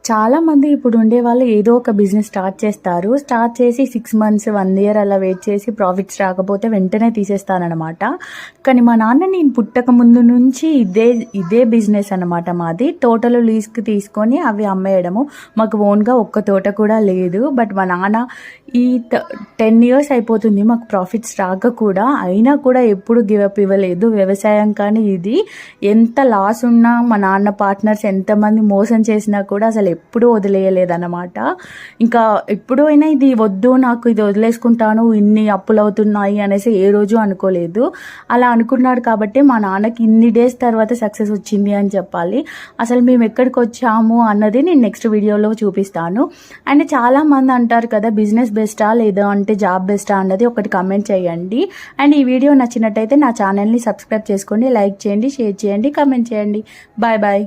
చాలామంది ఇప్పుడు ఉండేవాళ్ళు ఏదో ఒక బిజినెస్ స్టార్ట్ చేస్తారు. స్టార్ట్ చేసి 6 మంత్స్, 1 ఇయర్ అలా వెయిట్ చేసి ప్రాఫిట్స్ రాకపోతే వెంటనే తీసేస్తారనమాట. కానీ మా నాన్న నేను పుట్టక ముందు నుంచి ఇదే బిజినెస్ అనమాట మాది. తోటలు లీజ్‌కి తీసుకొని అవి అమ్మేయడము. మాకు ఓన్‌గా ఒక్క తోట కూడా లేదు. బట్ మా నాన్న ఈ 10 ఇయర్స్ అయిపోతుంది మాకు ప్రాఫిట్స్ రాక కూడా. అయినా కూడా ఎప్పుడు గివ్ అప్ ఇవ్వలేదు. వ్యవసాయం కానీ ఇది ఎంత లాస్ ఉన్నా మా నాన్న పార్ట్నర్స్ ఎంతమంది మోసం చేసినా కూడా అసలు ఎప్పుడూ వదిలేయలేదన్నమాట. ఇంకా ఎప్పుడైనా ఇది వద్దు, నాకు ఇది వదిలేసుకుంటాను, ఇన్ని అప్పులు అవుతున్నాయి అనేసి ఏ రోజు అనుకోలేదు. అలా అనుకున్నాడు కాబట్టి మా నాన్నకి ఇన్ని డేస్ తర్వాత సక్సెస్ వచ్చింది అని చెప్పాలి. అసలు మేము ఎక్కడికి వచ్చాము అన్నది నేను నెక్స్ట్ వీడియోలో చూపిస్తాను. అండ్ చాలామంది అంటారు కదా, బిజినెస్ బెస్టా లేదా అంటే జాబ్ బెస్టా అన్నది ఒకటి కమెంట్ చేయండి. అండ్ ఈ వీడియో నచ్చినట్టయితే నా ఛానల్ని సబ్స్క్రైబ్ చేసుకోండి, లైక్ చేయండి, షేర్ చేయండి, కమెంట్ చేయండి. Bye bye.